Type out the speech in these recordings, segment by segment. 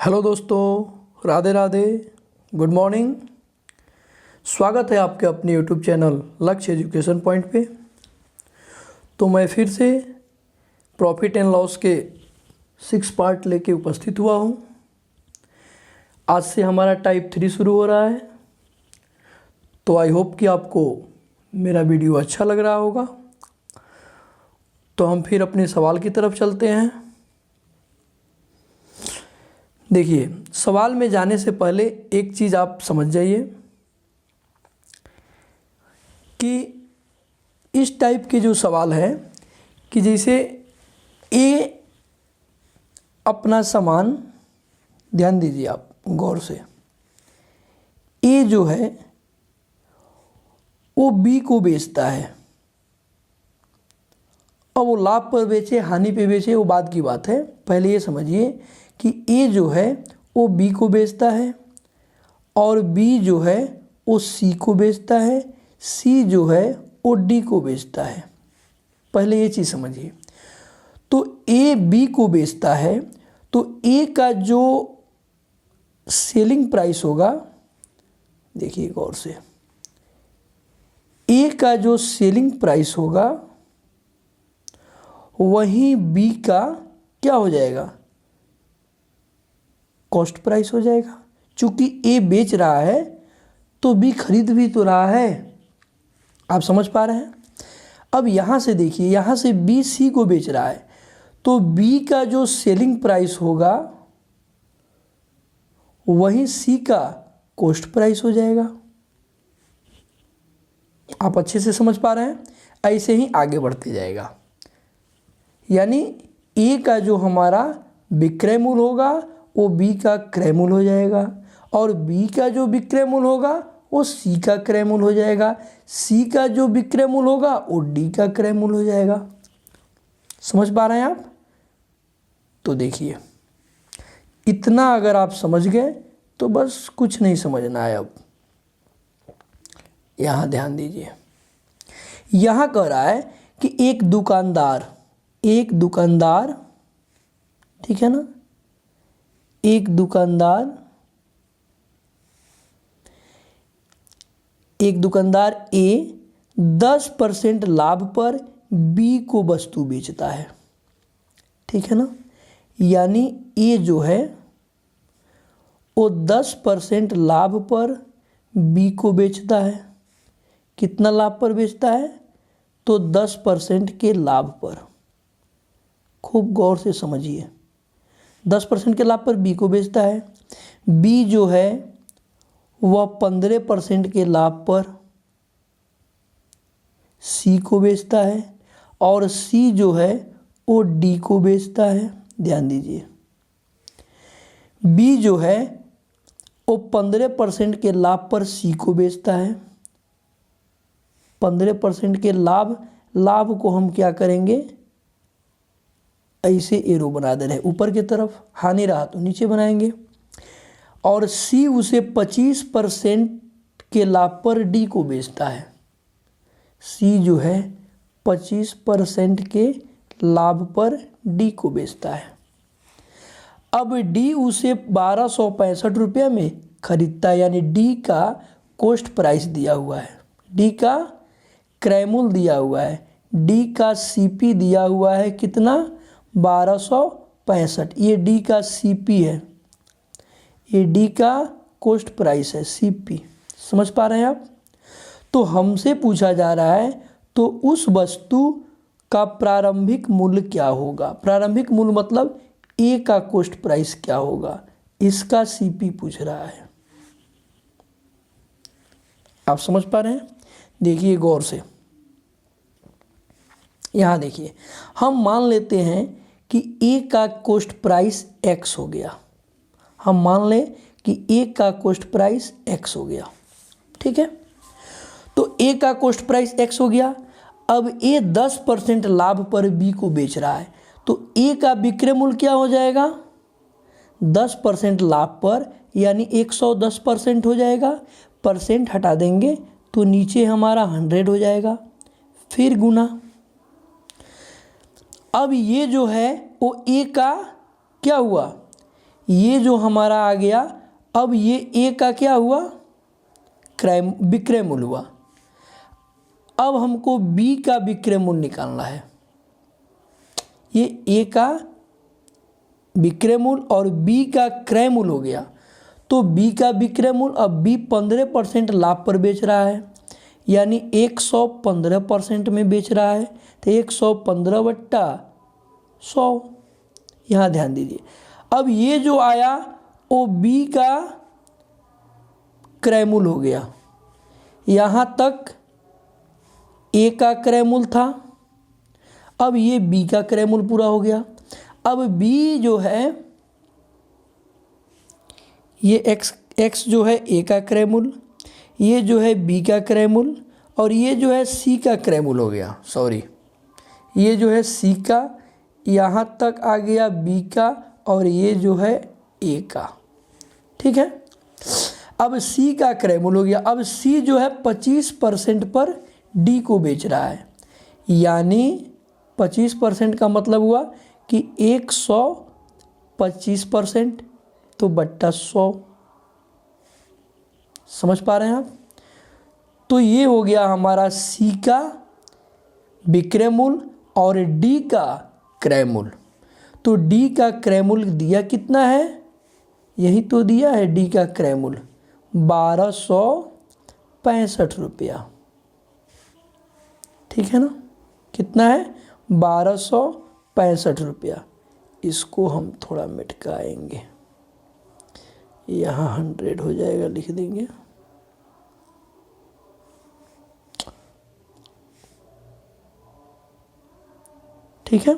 Hello दोस्तों, Radhe Radhe, good morning. स्वागत है आपके अपने यूट्यूब चैनल लक्ष्य एजुकेशन पॉइंट पे। तो मैं फिर से प्रॉफिट एंड लॉस के 6 पार्ट लेके उपस्थित हुआ हूँ। आज से हमारा टाइप 3 शुरू हो रहा है। तो आई होप कि आपको मेरा वीडियो अच्छा लग रहा होगा। तो हम फिर अपने सवाल की तरफ चलते हैं। देखिए, सवाल में जाने से पहले एक चीज़ आप समझ जाइए कि इस टाइप के जो सवाल है कि जैसे ए अपना सामान, ध्यान दीजिए आप गौर से, ए जो है वो बी को बेचता है। अब वो लाभ पर बेचे हानि पे बेचे वो बात की बात है। पहले ये समझिए कि ए जो है वो बी को बेचता है और बी जो है वो सी को बेचता है, सी जो है वो डी को बेचता है। पहले ये चीज़ समझिए। तो ए बी को बेचता है तो ए का जो सेलिंग प्राइस होगा, देखिए गौर से, ए का जो सेलिंग प्राइस होगा वही बी का क्या हो जाएगा, कॉस्ट प्राइस हो जाएगा। चूंकि ए बेच रहा है तो बी खरीद भी तो रहा है। आप समझ पा रहे हैं। अब यहाँ से देखिए, यहाँ से बी सी को बेच रहा है तो बी का जो सेलिंग प्राइस होगा वही सी का कॉस्ट प्राइस हो जाएगा। आप अच्छे से समझ पा रहे हैं। ऐसे ही आगे बढ़ते जाएगा। यानी ए का जो हमारा विक्रय मूल्य होगा वो बी का क्रय मूल्य हो जाएगा और बी का जो विक्रय मूल्य होगा वो सी का क्रय मूल्य हो जाएगा। सी का जो विक्रय मूल्य होगा वो डी का क्रय मूल्य हो जाएगा। समझ पा रहे हैं आप। तो देखिए, इतना अगर आप समझ गए तो बस कुछ नहीं समझना है। अब यहां ध्यान दीजिए। यहां कह रहा है कि एक दुकानदार, ठीक है ना, एक दुकानदार ए 10% लाभ पर बी को वस्तु बेचता है। ठीक है ना। यानी ए जो है वो 10% लाभ पर बी को बेचता है। कितना लाभ पर बेचता है? तो 10% के लाभ पर। खूब गौर से समझिए। 10% के लाभ पर बी को बेचता है। बी जो है वह 15% के लाभ पर सी को बेचता है और सी जो है वो डी को बेचता है। ध्यान दीजिए, बी जो है वो 15% के लाभ पर सी को बेचता है। 15% के लाभ को हम क्या करेंगे, ऐसे एरो बना दे रहे हैं ऊपर की तरफ, हानि रहा तो नीचे बनाएंगे। और सी उसे 25% के लाभ पर डी को बेचता है। सी जो है 25% के लाभ पर डी को बेचता है। अब डी उसे 1265 रुपये में खरीदता है। यानी डी का कॉस्ट प्राइस दिया हुआ है, डी का क्रय मूल्य दिया हुआ है, डी का सीपी दिया हुआ है। कितना? 1265। ये डी का सीपी है, ये डी का कॉस्ट प्राइस है, सीपी। समझ पा रहे हैं आप। तो हमसे पूछा जा रहा है तो उस वस्तु का प्रारंभिक मूल्य क्या होगा। प्रारंभिक मूल्य मतलब ए का कॉस्ट प्राइस क्या होगा, इसका सीपी पूछ रहा है। आप समझ पा रहे हैं। देखिए गौर से, यहां देखिए, हम मान लेते हैं कि ए का कॉस्ट प्राइस एक्स हो गया। हम मान लें कि ए का कॉस्ट प्राइस एक्स हो गया। ठीक है। तो ए का कॉस्ट प्राइस एक्स हो गया। अब ए 10% लाभ पर बी को बेच रहा है तो ए का विक्रय मूल्य क्या हो जाएगा, 10% लाभ पर, यानी 110% हो जाएगा। परसेंट हटा देंगे तो नीचे हमारा 100 हो जाएगा। फिर गुना। अब ये जो है वो ए का क्या हुआ, ये जो हमारा आ गया, अब ये ए का क्या हुआ, विक्रय मूल्य हुआ। अब हमको बी का विक्रय मूल्य निकालना है। ये ए का विक्रय मूल्य और बी का क्रय मूल्य हो गया। तो बी का विक्रय मूल्य, अब बी 15% लाभ पर बेच रहा है, यानी 115% में बेच रहा है। तो 115/100, यहाँ ध्यान दीजिए। अब ये जो आया वो बी का क्रय मूल्य हो गया। यहाँ तक ए का क्रय मूल्य था, अब ये बी का क्रय मूल्य पूरा हो गया। अब बी जो है, ये एक्स जो है ए का क्रय मूल्य, ये जो है बी का क्रय मूल्य, और ये जो है सी का क्रय मूल्य हो गया। सॉरी, ये जो है सी का, यहाँ तक आ गया बी का, और ये जो है ए का। ठीक है, अब सी का क्रय मूल्य हो गया। अब सी जो है 25% पर डी को बेच रहा है, यानी 25% का मतलब हुआ कि 125%, तो बट्टा 100। समझ पा रहे हैं आप? तो ये हो गया हमारा सी का विक्रय मूल्य और डी का क्रय मूल्य। तो डी का क्रय मूल्य दिया कितना है, यही तो दिया है डी का क्रय मूल्य 1265 रुपया। ठीक है ना, कितना है, 1265 रुपया। इसको हम थोड़ा मिटकाएंगे, यहाँ 100 हो जाएगा, लिख देंगे। ठीक है,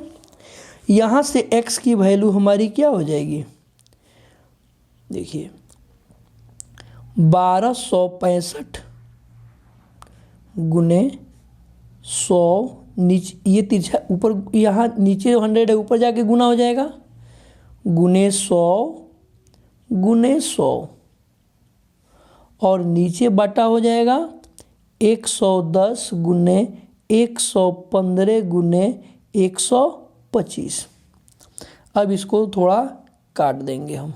यहाँ से x की वैल्यू हमारी क्या हो जाएगी, देखिए 1265 गुने 100, नीचे ये तिरछा ऊपर, यहाँ नीचे 100 है, ऊपर जाके गुना हो जाएगा, गुने 100 गुने 100, और नीचे बटा हो जाएगा 110 गुने 115 गुने 125। अब इसको थोड़ा काट देंगे हम,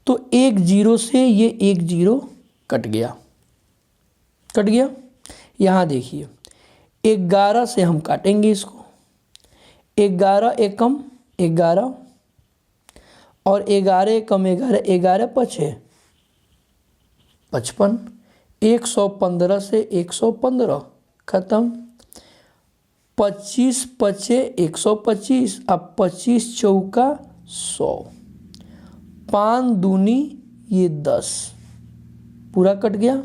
तो 1 0 से ये 1 0 कट गया, कट गया। यहाँ देखिए 11 से हम काटेंगे इसको, 11 एकम 11, और 11 एकम 11, 11 पछे 55, 115 से 115 खत्म, 25 पचे 125, अब 25 चौका 100, 5 दूनी ये 10, पूरा कट गया।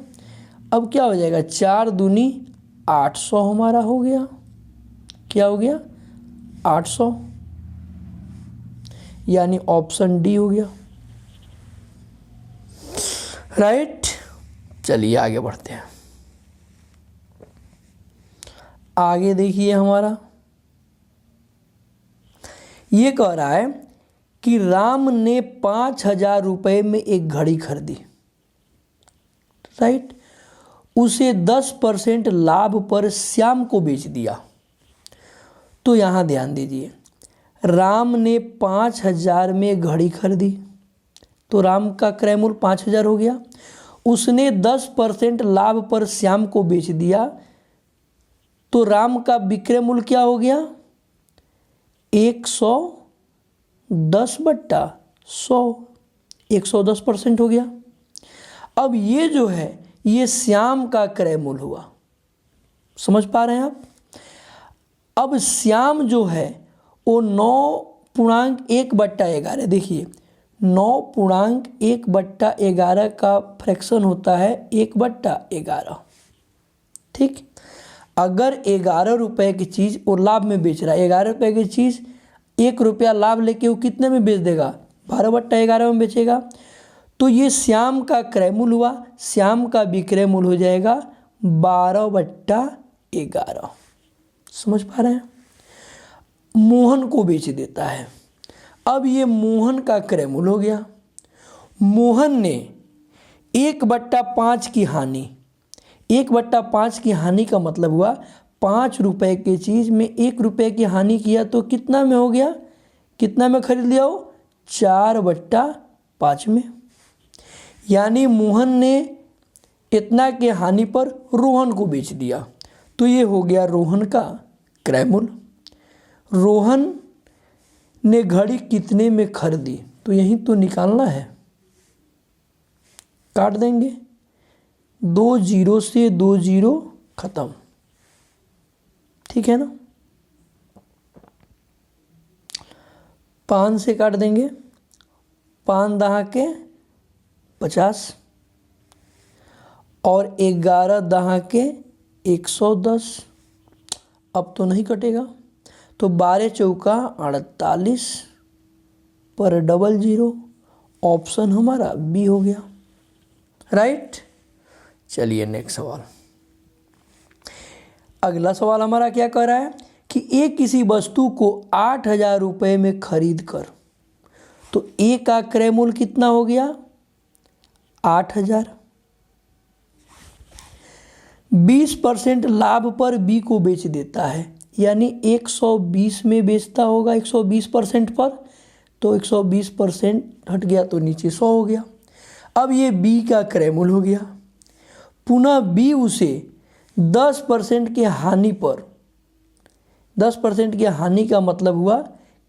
अब क्या हो जाएगा, 4 दूनी 800 हमारा हो गया। क्या हो गया, 800, यानी ऑप्शन डी हो गया। राइट, चलिए आगे बढ़ते हैं। आगे देखिए हमारा ये कह रहा है कि राम ने 5000 रुपये में एक घड़ी खरीदी। राइट, उसे 10% लाभ पर श्याम को बेच दिया। तो यहाँ ध्यान दीजिए, राम ने 5000 में घड़ी खरीदी, तो राम का क्रय मूल्य 5000 हो गया। उसने 10% लाभ पर श्याम को बेच दिया, तो राम का विक्रय मूल्य क्या हो गया, 110/100, 110% हो गया। अब ये जो है ये श्याम का क्रय मूल्य हुआ। समझ पा रहे हैं आप? अब श्याम जो है वो 9.1/11, देखिए 9.1/11 का फ्रैक्शन होता है 1/11। ठीक, अगर 11 रुपये की चीज़ वो लाभ में बेच रहा है, 11 रुपये की चीज़ 1 रुपया लाभ लेके वो कितने में बेच देगा, 12/11 में बेचेगा। तो ये श्याम का क्रय मूल्य हुआ, श्याम का विक्रय मूल्य हो जाएगा 12/11। समझ पा रहे हैं? मोहन को बेच देता है। अब ये मोहन का क्रय मूल्य हो गया। मोहन ने 1/5 की हानि, 1/5 की हानि का मतलब हुआ 5 रुपये की चीज़ में 1 रुपये की हानि किया, तो कितना में हो गया, कितना में खरीद लिया हो, 4/5 में, यानी मोहन ने इतना के हानि पर रोहन को बेच दिया। तो ये हो गया रोहन का क्रय मूल्य। रोहन ने घड़ी कितने में खरीदी, तो यही तो निकालना है, काट देंगे, 2 जीरो से 2 जीरो खत्म, ठीक है ना। 5 से काट देंगे, 5 दहा के 50 और 11 दहा के 110। अब तो नहीं कटेगा, तो 12 चौका 48 पर डबल जीरो, ऑप्शन हमारा बी हो गया, राइट। चलिए नेक्स्ट सवाल। अगला सवाल हमारा क्या कह रहा है कि ए किसी वस्तु को 8,000 रुपये में खरीद कर, तो ए का क्रय मूल्य कितना हो गया 8,000। 20% लाभ पर बी को बेच देता है, यानी 120 में बेचता होगा 120% पर, तो 120% हट गया तो नीचे 100 हो गया। अब ये बी का क्रय मूल्य हो गया। पुनः बी उसे 10% के हानि पर, 10% की हानि का मतलब हुआ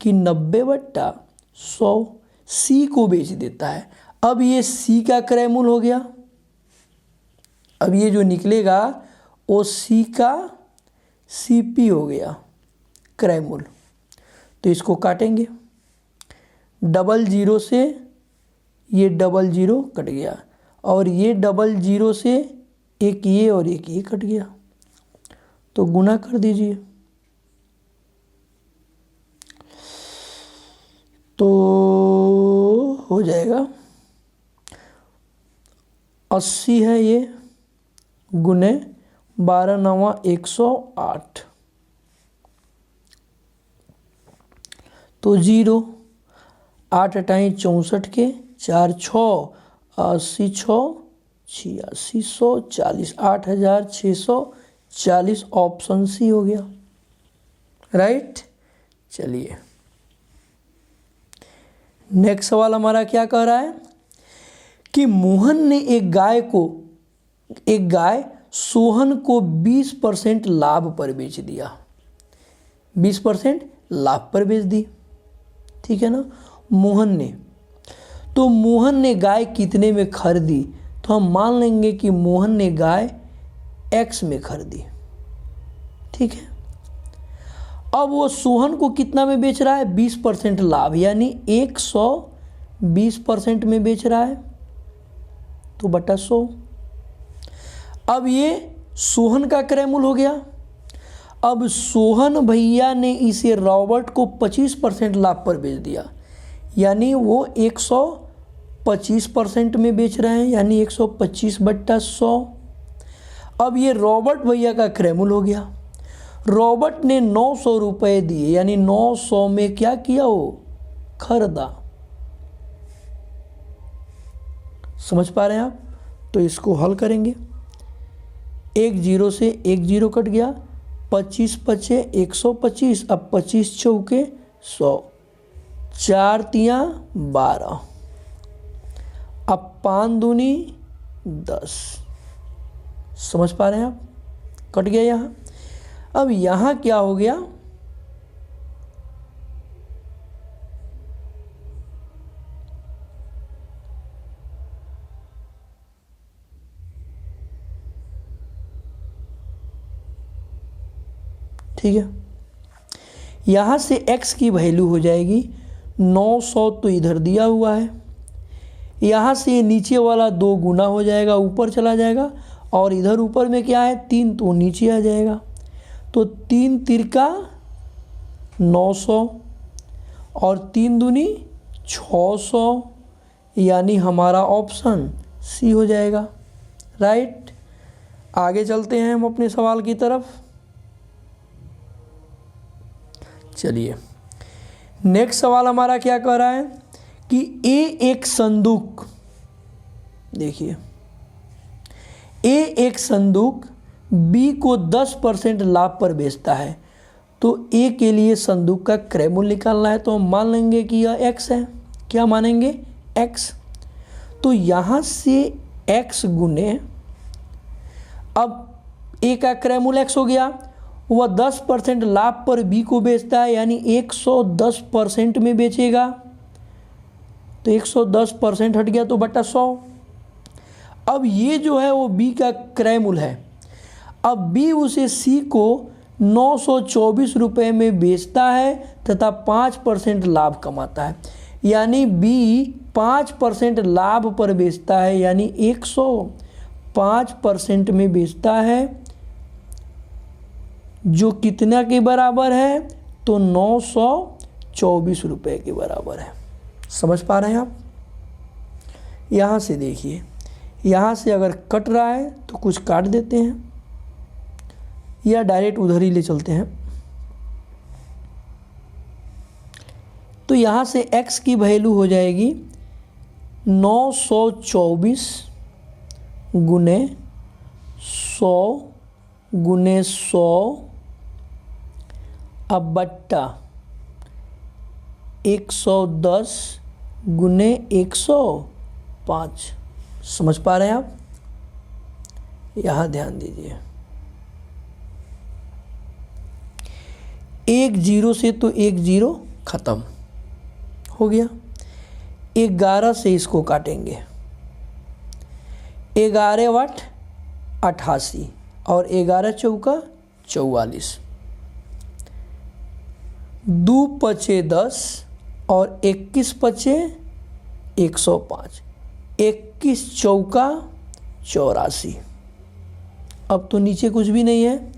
कि 90/100 सी को बेच देता है। अब ये सी का क्रय मूल्य हो गया। अब ये जो निकलेगा वो सी का सीपी हो गया क्रय मूल्य। तो इसको काटेंगे, डबल जीरो से ये डबल जीरो कट गया और ये डबल जीरो से एक ये और एक ये कट गया, तो गुना कर दीजिए, तो हो जाएगा 80 है ये, गुने 12 9 108, तो 0, 8 अटाई 64 के 4 6 80 6 86 140, 8,640, ऑप्शन सी हो गया, राइट। चलिए नेक्स्ट सवाल हमारा क्या कह रहा है कि मोहन ने एक गाय सोहन को 20% लाभ पर बेच दिया, 20% लाभ पर बेच दी, ठीक है ना। मोहन ने, तो मोहन ने गाय कितने में खरीदी, तो हम मान लेंगे कि मोहन ने गाय x में खरीदी, ठीक है। अब वो सोहन को कितना में बेच रहा है 20% लाभ, यानी 120% में बेच रहा है, तो बटा 100। अब ये सोहन का क्रय मूल्य हो गया। अब सोहन भैया ने इसे रॉबर्ट को 25% लाभ पर बेच दिया, यानी वो 125% में बेच रहे हैं, यानी 125/100। अब ये रॉबर्ट भैया का क्रय मूल्य हो गया। रॉबर्ट ने 900 रुपये दिए, यानी 900 में क्या किया वो खरीदा। समझ पा रहे हैं आप? तो इसको हल करेंगे, 1 जीरो से 1 जीरो कट गया, 25 पचे 125, अब 25 चौके 100, 4 तियां 12, अब 5 दूनी 10। समझ पा रहे हैं आप? कट गया यहाँ। अब यहाँ क्या हो गया, ठीक है। यहाँ से x की वैल्यू हो जाएगी 900, तो इधर दिया हुआ है। यहाँ से नीचे वाला 2 गुना हो जाएगा, ऊपर चला जाएगा, और इधर ऊपर में क्या है 3, तो नीचे आ जाएगा। तो 3 तिरका 900 और 3 दूनी 600, यानी हमारा ऑप्शन सी हो जाएगा, राइट। आगे चलते हैं हम अपने सवाल की तरफ। चलिए नेक्स्ट सवाल हमारा क्या कह रहा है कि ए एक संदूक, देखिए ए एक संदूक बी को 10% लाभ पर बेचता है, तो ए के लिए संदूक का क्रय मूल्य निकालना है। तो हम मान लेंगे कि यह x है, क्या मानेंगे, x। तो यहाँ से x गुने, अब a का क्रय मूल्य x हो गया, वह 10% लाभ पर b को बेचता है, यानी 110% में बेचेगा। तो 110% हट गया तो बटा 100। अब ये जो है वो b का क्रय मूल्य है। अब b उसे c को 924 रुपये में बेचता है तथा 5% लाभ कमाता है, यानी b 5% लाभ पर बेचता है, यानी 105% में बेचता है, जो कितना के बराबर है, तो 924 रुपये के बराबर है। समझ पा रहे हैं आप? यहाँ से देखिए, यहाँ से अगर कट रहा है तो कुछ काट देते हैं या डायरेक्ट उधर ही ले चलते हैं। तो यहाँ से x की वैल्यू हो जाएगी 924 गुने 100 गुने 100 अब बट्टा 110 गुने 105। समझ पा रहे हैं आप? यहाँ ध्यान दीजिए, एक जीरो से तो एक जीरो खत्म हो गया। 11 से इसको काटेंगे, 11 वाट 88 और 11 चौका 44, 2 पचे 10 और 21 पचे 105, 21 चौका 84। अब तो नीचे कुछ भी नहीं है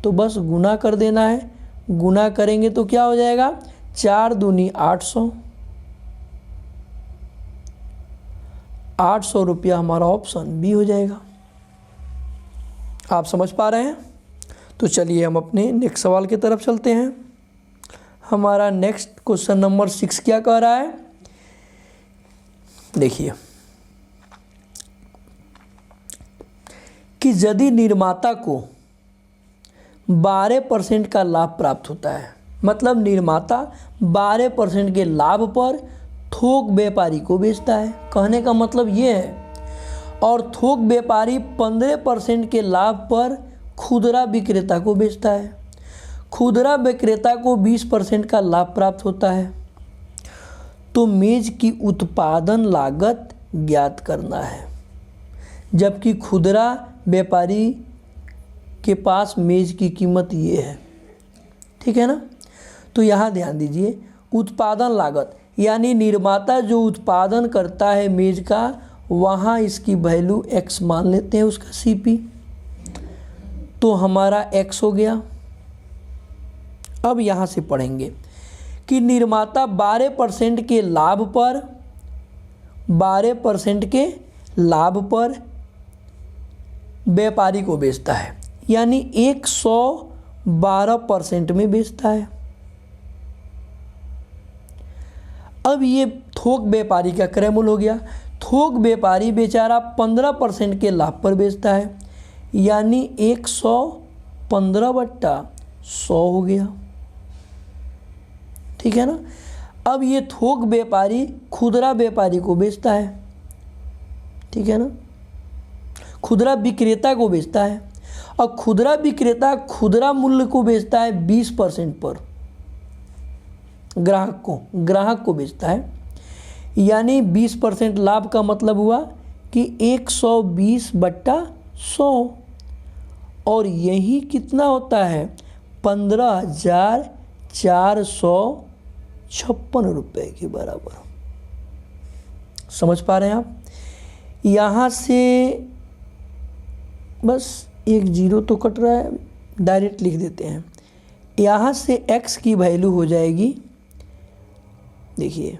तो बस गुना कर देना है। गुना करेंगे तो क्या हो जाएगा, 4 दूनी 800, 800 रुपया हमारा ऑप्शन बी हो जाएगा। आप समझ पा रहे हैं? तो चलिए हम अपने नेक्स्ट सवाल की तरफ चलते हैं। हमारा नेक्स्ट क्वेश्चन नंबर 6 क्या कह रहा है, देखिए कि यदि निर्माता को 12% का लाभ प्राप्त होता है, मतलब निर्माता 12% के लाभ पर थोक व्यापारी को बेचता है, कहने का मतलब ये है, और थोक व्यापारी 15% के लाभ पर खुदरा विक्रेता को बेचता है। खुदरा विक्रेता को 20% का लाभ प्राप्त होता है। तो मेज की उत्पादन लागत ज्ञात करना है, जबकि खुदरा व्यापारी के पास मेज की कीमत ये है। ठीक है ना? तो यहाँ ध्यान दीजिए, उत्पादन लागत यानी निर्माता जो उत्पादन करता है मेज का, वहाँ इसकी वैल्यू x मान लेते हैं, उसका CP। तो हमारा x हो गया। अब यहाँ से पढ़ेंगे कि निर्माता 12% के लाभ पर 12% के लाभ पर व्यापारी को बेचता है, यानी 112% में बेचता है। अब ये थोक व्यापारी का क्रय मूल्य हो गया। थोक व्यापारी बेचारा 15% के लाभ पर बेचता है, यानी 115/100 हो गया। ठीक है ना? अब ये थोक व्यापारी खुदरा व्यापारी को बेचता है। ठीक है ना? खुदरा विक्रेता को बेचता है, और खुदरा विक्रेता खुदरा मूल्य को बेचता है 20% पर, ग्राहक को बेचता है, यानी 20% लाभ का मतलब हुआ कि 120/100, और यही कितना होता है, 15,456 रुपये के बराबर। समझ पा रहे हैं आप? यहाँ से बस एक जीरो तो कट रहा है, डायरेक्ट लिख देते हैं। यहाँ से x की वैल्यू हो जाएगी, देखिए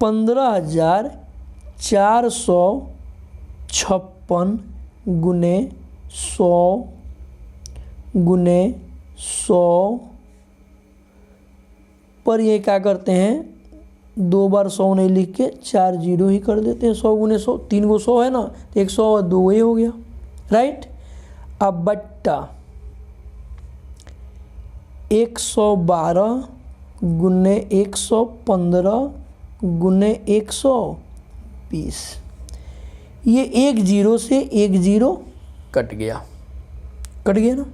15,456 गुने 100 गुने 100 पर ये क्या करते हैं, 2 बार 100 नहीं लिख के 4 जीरो ही कर देते हैं। 100 गुने 100, 3 गो 100 है ना, तो 100 और 2 ही हो गया, राइट। अब बट्टा 112 गुने 115 गुने 120। ये एक जीरो से एक जीरो कट गया ना।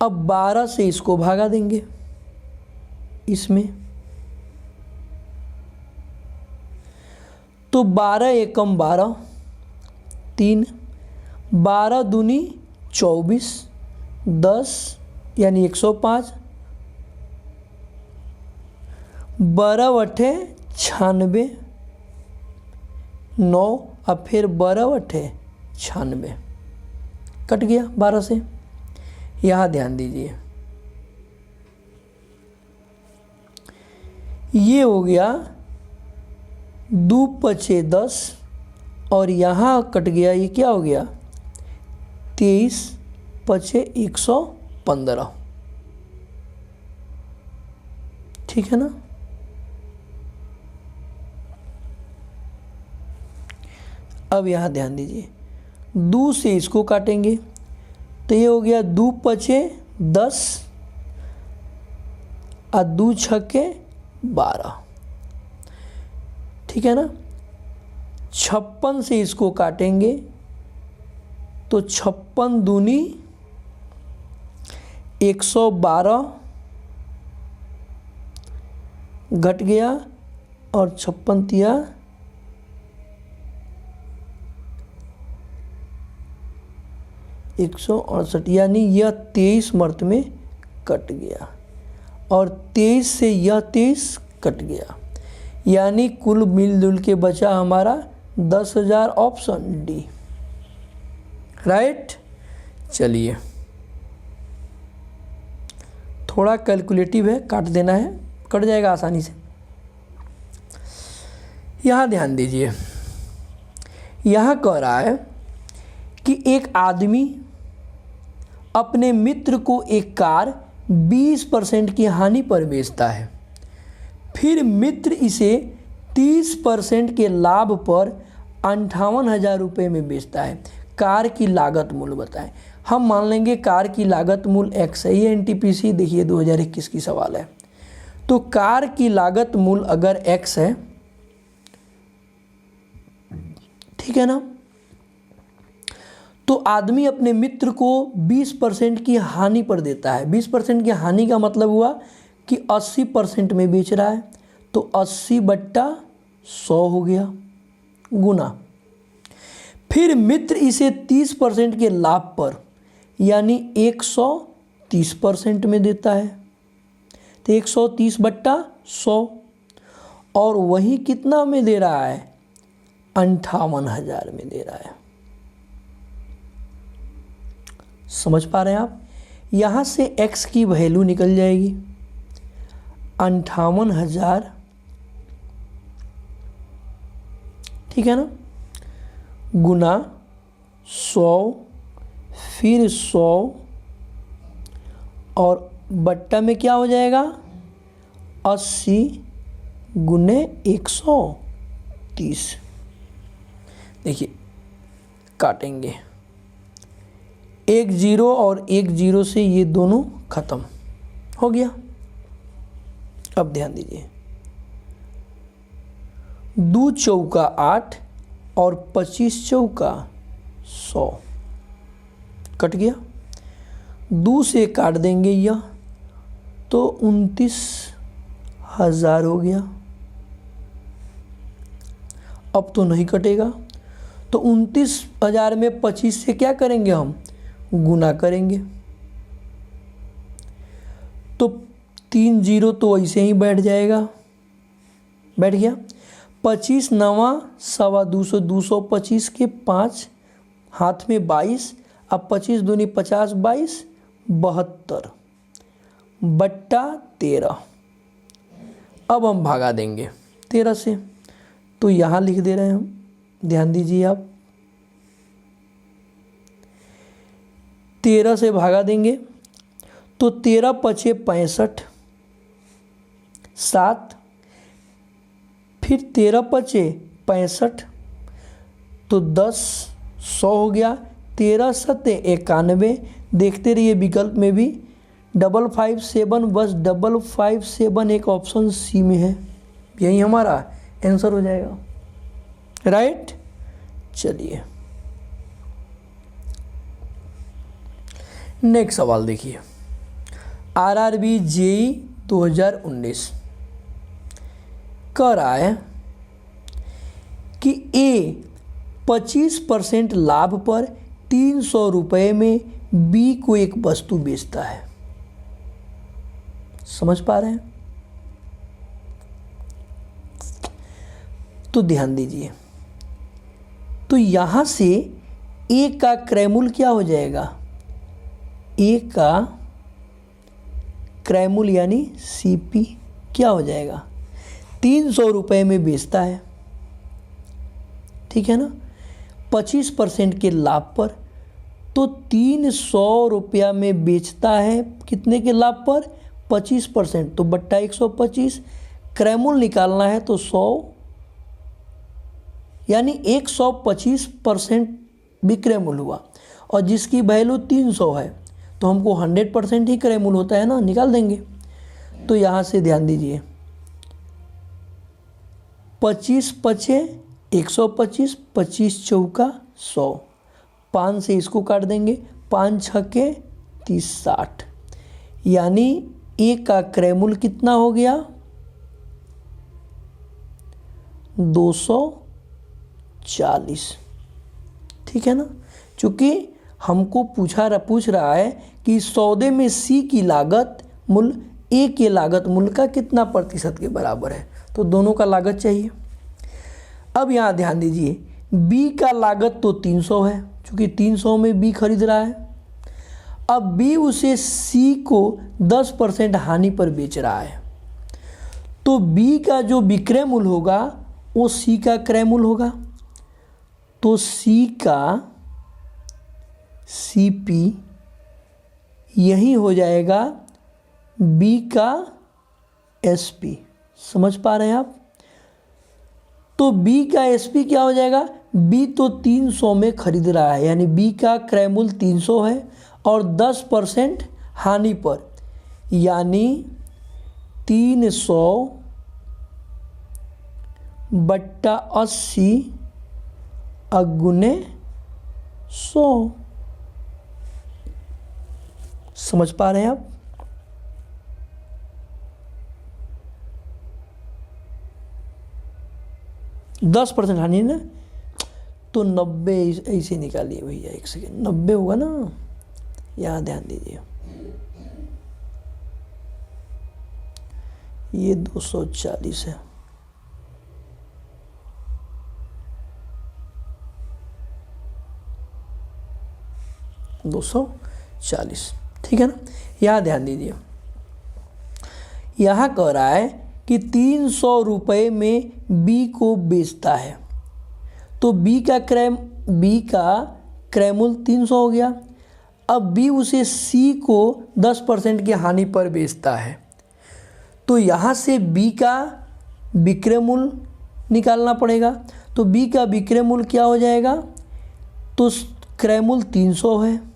अब 12 से इसको भागा देंगे इसमें, तो 12 एकम 12 3, 12 दूनी 24, 10 यानी 105, 12 अठे 96, 9 अब फिर 12 अठे 96 कट गया 12 से। यहाँ ध्यान दीजिए, ये हो गया 2 पचे 10 और यहाँ कट गया, ये क्या हो गया 23 पचे 115। ठीक है ना। अब यहाँ ध्यान दीजिए, 2 से इसको काटेंगे तो ये हो गया 2 पचे 10 और 2 छक्के 12। ठीक है ना। 56 से इसको काटेंगे तो 56 दूनी 112 घट गया और 56 तिया 168 यानी यह 23 मर्त में कट गया और 23 से यह 23 कट गया, यानी कुल मिलजुल के बचा हमारा 10,000 ऑप्शन डी। राइट। चलिए, थोड़ा कैलकुलेटिव है, काट देना है, कट जाएगा आसानी से। यहाँ ध्यान दीजिए, यहाँ कह रहा है कि एक आदमी अपने मित्र को एक कार 20% की हानि पर बेचता है, फिर मित्र इसे 30% के लाभ पर 58,000 रुपये में बेचता है। कार की लागत मूल्य बताएं। हम मान लेंगे कार की लागत मूल्य एक्स है, ये एनटीपीसी देखिए 2021 की सवाल है। तो कार की लागत मूल्य अगर एक्स है, ठीक है ना, तो आदमी अपने मित्र को 20% की हानि पर देता है। 20% की हानि का मतलब हुआ कि 80% में बेच रहा है, तो 80/100 हो गया गुना। फिर मित्र इसे 30% के लाभ पर यानी 130% में देता है, तो 130/100 और वही कितना में दे रहा है 58,000 में दे रहा है। समझ पा रहे हैं आप। यहाँ से x की वैल्यू निकल जाएगी 58,000, ठीक है ना, गुना 100 फिर 100 और बट्टा में क्या हो जाएगा 80 गुने 130। देखिए काटेंगे, 1 0 और 1 0 से ये दोनों खत्म हो गया। अब ध्यान दीजिए, 2 चौका 8 और 25 चौका 100 कट गया। 2 से काट देंगे यह तो 29,000 हो गया। अब तो नहीं कटेगा, तो 29,000 में 25 से क्या करेंगे हम गुना करेंगे, तो 3 0 तो ऐसे ही बैठ जाएगा, बैठ गया। 25 9 सवा 200, 225 के 5 हाथ में 22, अब 25 दूनी 50, 22 72 बट्टा 13। अब हम भागा देंगे 13 से, तो यहाँ लिख दे रहे हैं हम, ध्यान दीजिए आप। 13 से भागा देंगे तो 13 पचे 65 7, फिर 13 पचे 65 तो 10 100 हो गया। 13 सत्ते 91, देखते रहिए विकल्प में भी 557, बस 557 एक ऑप्शन सी में है, यही हमारा आंसर हो जाएगा, राइट। चलिए नेक्स्ट सवाल देखिए, आरआरबी जेई 2019 कह रहा है कि ए 25% लाभ पर 300 रुपये में बी को एक वस्तु बेचता है। समझ पा रहे हैं? तो ध्यान दीजिए, तो यहां से ए का क्रय मूल्य क्या हो जाएगा, ए का क्रय मूल्य यानी सीपी क्या हो जाएगा, 300 रुपये में बेचता है, ठीक है ना, 25% के लाभ पर, तो 300 रुपया में बेचता है, कितने के लाभ पर, 25%, तो बट्टा 125, क्रय मूल्य निकालना है तो 100 यानी 125% विक्रय मूल्य हुआ, और जिसकी वैल्यू 300 है तो हमको 100% ही क्रय मूल्य होता है ना, निकाल देंगे। तो यहाँ से ध्यान दीजिए, 25 पचे 125, 25 चौका 100, 5 से इसको काट देंगे, 5 छके 30, 60, यानी ए का क्रय मूल्य कितना हो गया, 240, ठीक है ना। चूंकि हमको पूछ रहा है कि सौदे में सी की लागत मूल्य ए के लागत मूल्य का कितना प्रतिशत के बराबर है, तो दोनों का लागत चाहिए। अब यहाँ ध्यान दीजिए, बी का लागत तो 300 है, चूंकि 300 में बी खरीद रहा है। अब बी उसे सी को 10% हानि पर बेच रहा है, तो बी का जो विक्रय मूल्य होगा वो सी का क्रय मूल्य होगा, तो सी का सीपी यही हो जाएगा बी का एसपी। समझ पा रहे हैं आप? तो बी का एसपी क्या हो जाएगा, बी तो 300 में खरीद रहा है, यानी बी का क्रय मूल्य 300 है और 10% हानि पर, यानी 300 बट्टा 80 अगुने 100। समझ पा रहे हैं आप? दस % हानि ना, तो 90 ऐसे निकालिए भैया, 1 सेकेंड, 90 होगा ना, यहाँ ध्यान दीजिए, ये 240 है, $240, ठीक है ना। यहाँ ध्यान दीजिए, यहाँ कह रहा है कि 300 रुपये में बी को बेचता है, तो बी का क्रय मूल्य 300 हो गया। अब बी उसे सी को 10% की हानि पर बेचता है, तो यहाँ से बी का विक्रय मूल्य निकालना पड़ेगा, तो बी का विक्रय मूल्य क्या हो जाएगा, तो क्रय मूल्य 300 है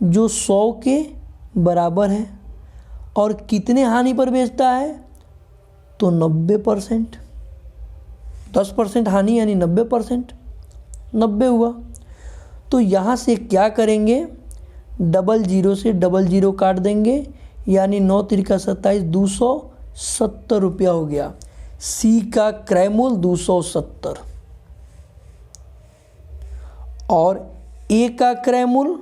जो 100 के बराबर है, और कितने हानि पर बेचता है, तो 90%, 10% हानि यानी 90%, 90 हुआ। तो यहाँ से क्या करेंगे, 00 से 00 काट देंगे, यानी 9 तिरका 27, 270 रुपया हो गया। सी का क्रय मूल्य 270 और ए का क्रय मूल्य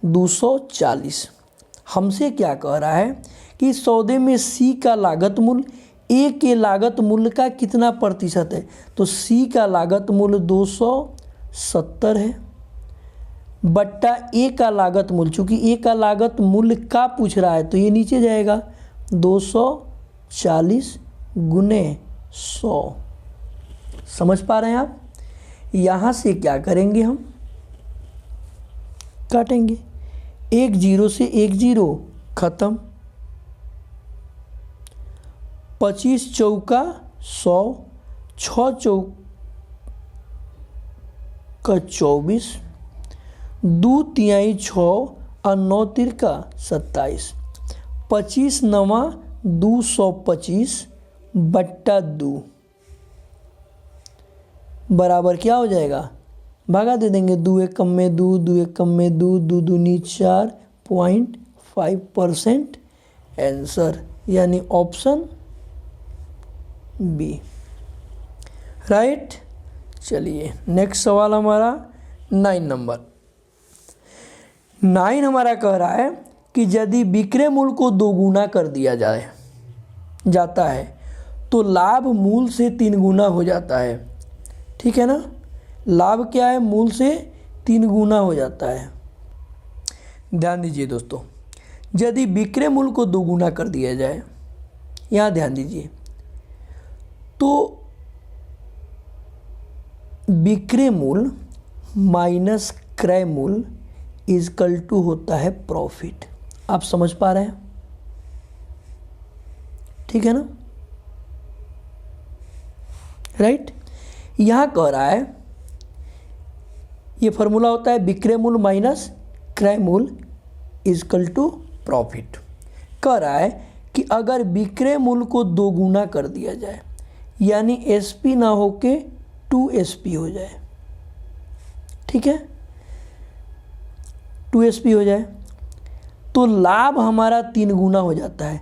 240। हमसे क्या कह रहा है कि सौदे में सी का लागत मूल्य ए के लागत मूल्य का कितना प्रतिशत है, तो सी का लागत मूल्य 270 है बट्टा ए का लागत मूल्य, चूंकि ए का लागत मूल्य का पूछ रहा है तो ये नीचे जाएगा, 240 गुने 100। समझ पा रहे हैं आप? यहाँ से क्या करेंगे, हम काटेंगे, 10 से 10 खत्म, 25 चौका 100, 6 चौका 24, 2 तिहाई 6 और 9 तिरका 27, 25 नवा 225 बट्टा 2 बराबर क्या हो जाएगा, भागा दे देंगे, 2 एक कम में 2, 2 एक कम में 2, 2 दूनी 4, 0.5% आंसर, यानी ऑप्शन बी, राइट। चलिए नेक्स्ट सवाल हमारा 9 नंबर। 9 हमारा कह रहा है कि यदि विक्रय मूल्य को 2 गुना कर दिया जाता है तो लाभ मूल से 3 गुना हो जाता है। ठीक है ना, लाभ क्या है, मूल से 3 गुना हो जाता है। ध्यान दीजिए दोस्तों, यदि विक्रय मूल्य को 2 गुना कर दिया जाए, यहाँ ध्यान दीजिए, तो विक्रय मूल्य माइनस क्रय मूल्य इजकल टू होता है प्रॉफिट। आप समझ पा रहे हैं, ठीक है ना, राइट। यहां कह रहा है ये फॉर्मूला होता है विक्रय मूल्य माइनस क्रय मूल्य इजकल टू प्रॉफिट। कह रहा है कि अगर विक्रय मूल्य को 2 गुना कर दिया जाए, यानी एसपी ना होके 2SP हो जाए, ठीक है, 2SP हो जाए, तो लाभ हमारा 3 गुना हो जाता है।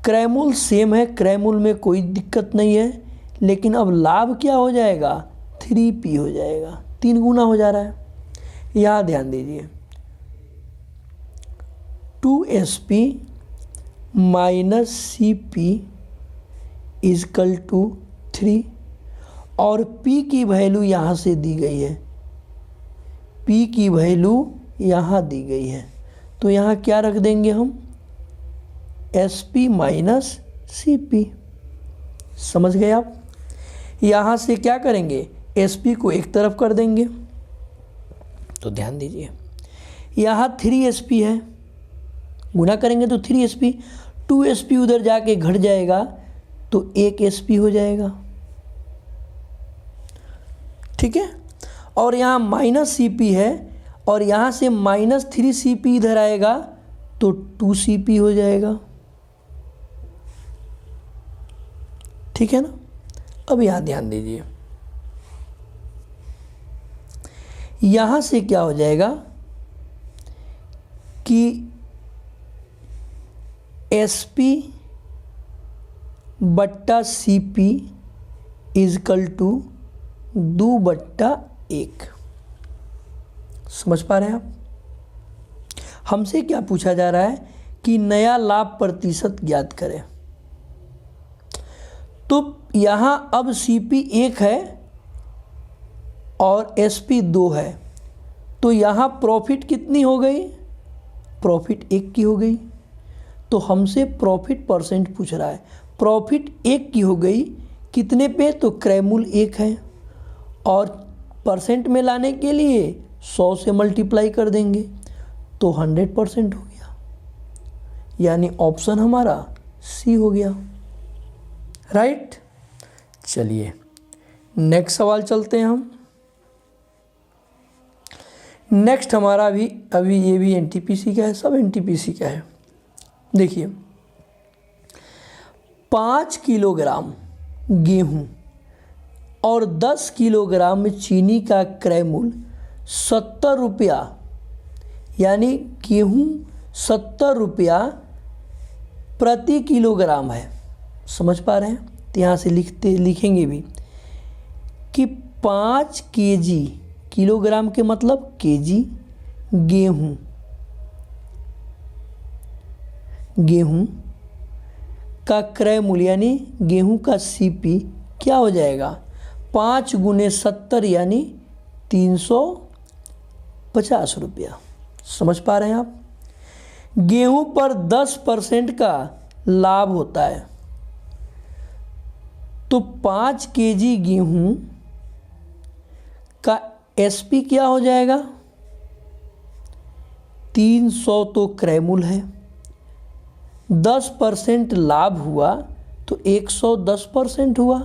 क्रय मूल्य सेम है, क्रय मूल्य में कोई दिक्कत नहीं है, लेकिन अब लाभ क्या हो जाएगा, 3P हो जाएगा, 3 गुना हो जा रहा है। यहाँ ध्यान दीजिए, 2SP minus CP is equal to 3, और P की वैल्यू यहाँ से दी गई है, P की वैल्यू यहाँ दी गई है, तो यहाँ क्या रख देंगे हम, SP माइनस CP। समझ गए आप। यहाँ से क्या करेंगे, SP को एक तरफ कर देंगे, तो ध्यान दीजिए यहाँ 3SP है, गुना करेंगे तो 3SP, 2SP उधर जाके घट जाएगा तो 1SP हो जाएगा, ठीक है। और यहाँ माइनस CP है, और यहाँ से माइनस 3CP इधर आएगा तो 2CP हो जाएगा, ठीक है ना। अब यहाँ ध्यान दीजिए, यहाँ से क्या हो जाएगा कि SP बट्टा CP इजकल टू 2/1। समझ पा रहे हैं आप। हमसे क्या पूछा जा रहा है कि नया लाभ प्रतिशत ज्ञात करें, तो यहाँ अब CP 1 है और SP 2 है, तो यहाँ प्रॉफिट कितनी हो गई, प्रॉफिट 1 की हो गई। तो हमसे प्रॉफिट परसेंट पूछ रहा है, प्रॉफिट 1 की हो गई, कितने पे, तो क्रय मूल्य 1 है, और परसेंट में लाने के लिए 100 से मल्टीप्लाई कर देंगे तो 100% हो गया, यानी ऑप्शन हमारा C हो गया, राइट। चलिए नेक्स्ट सवाल चलते हैं हम। नेक्स्ट हमारा अभी ये भी NTPC का है, सब NTPC का है। देखिए 5 किलोग्राम गेहूं और 10 किलोग्राम चीनी का क्रय मूल्य 70 रुपया, यानी गेहूं 70 रुपया प्रति किलोग्राम है। समझ पा रहे हैं, तो यहाँ से लिखेंगे भी कि 5 kg, किलोग्राम के मतलब kg, गेहूं का क्रय मूल्य यानी गेहूं का CP क्या हो जाएगा, 5 गुने 70 यानी 350 रुपया। समझ पा रहे हैं आप। गेहूं पर 10% का लाभ होता है, तो 5 kg गेहूं का SP क्या हो जाएगा, 300 तो क्रय मूल्य है, 10% लाभ हुआ तो 110% हुआ,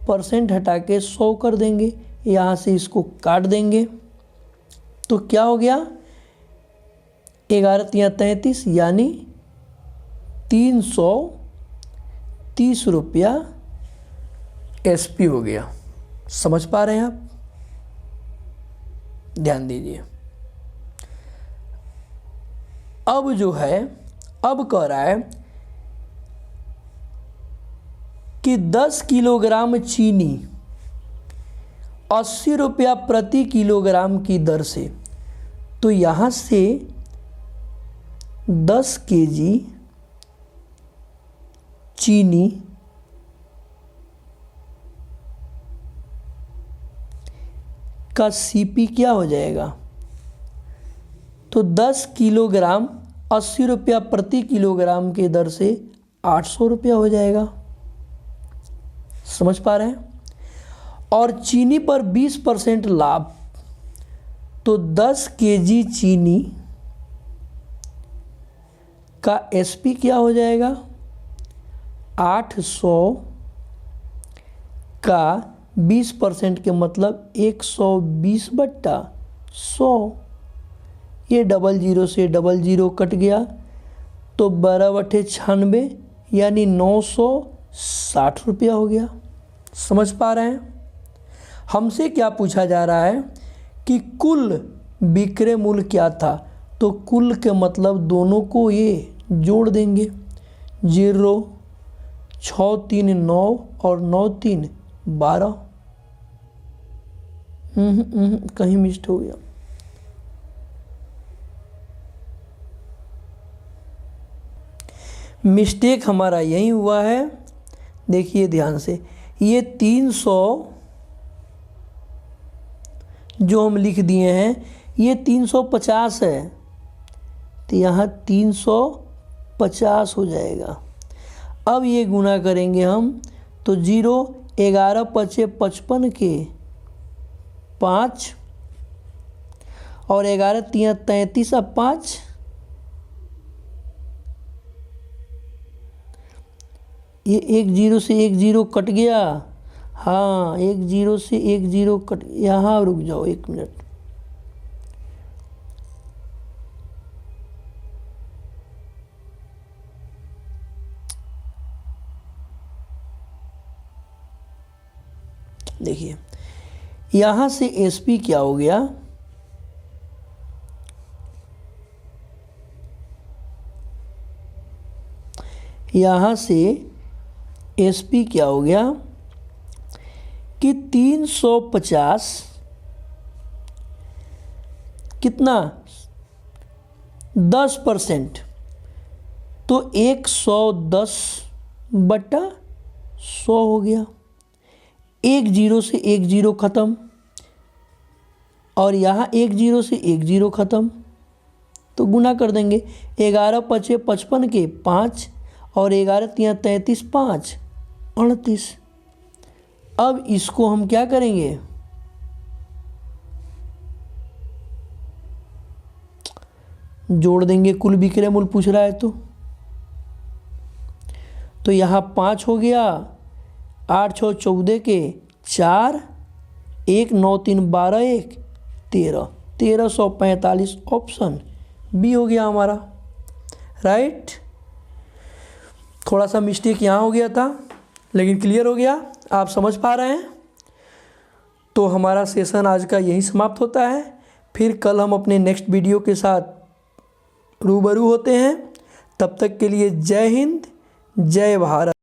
परसेंट हटा के 100 कर देंगे, यहाँ से इसको काट देंगे तो क्या हो गया, 11 तिया 33 यानी 330 रुपया SP हो गया। समझ पा रहे हैं आप? ध्यान दीजिए। अब जो है, अब कह रहा है कि 10 किलोग्राम चीनी 80 रुपया प्रति किलोग्राम की दर से, तो यहाँ से 10 केजी चीनी का CP क्या हो जाएगा? तो 10 किलोग्राम 80 रुपया प्रति किलोग्राम के दर से 800 रुपया हो जाएगा। समझ पा रहे हैं? और चीनी पर 20% लाभ, तो 10 केजी चीनी का SP क्या हो जाएगा? 800 का 20% के मतलब 120/100। ये 00 से 00 कट गया, तो 12/96 यानी 960 रुपया हो गया। समझ पा रहे हैं? हमसे क्या पूछा जा रहा है कि कुल विक्रय मूल्य क्या था, तो कुल के मतलब दोनों को ये जोड़ देंगे। 0 6 3 9 और 9 3 12। कहीं मिस्टेक हो गया। मिस्टेक हमारा यही हुआ है। देखिए ध्यान से, ये 300 जो हम लिख दिए हैं, ये 350 है, तो यहाँ 350 हो जाएगा। अब ये गुना करेंगे हम, तो 0 11 5 55 के 5 और 11 3 33 अब 5, ये 10 से 10 कट गया। हाँ, 10 से 10 कट, यहाँ रुक जाओ 1 मिनट। देखिए यहाँ से SP क्या हो गया? यहाँ से SP क्या हो गया कि 350 कितना 10%, तो 110/100 हो गया। 10 से 10 ख़त्म, और यहाँ 10 से 10 ख़त्म, तो गुना कर देंगे। 11 5 55 के 5 और 11 3 33 5 38। अब इसको हम क्या करेंगे? जोड़ देंगे। कुल विक्रय मूल्य पूछ रहा है, तो यहाँ 5 हो गया, 8 6 14 के 4, 1 9 3 12 1 13, 1345 ऑप्शन B हो गया हमारा। राइट। थोड़ा सा मिस्टेक यहाँ हो गया था, लेकिन क्लियर हो गया। आप समझ पा रहे हैं? तो हमारा सेशन आज का यही समाप्त होता है। फिर कल हम अपने नेक्स्ट वीडियो के साथ रूबरू होते हैं। तब तक के लिए जय हिंद, जय भारत।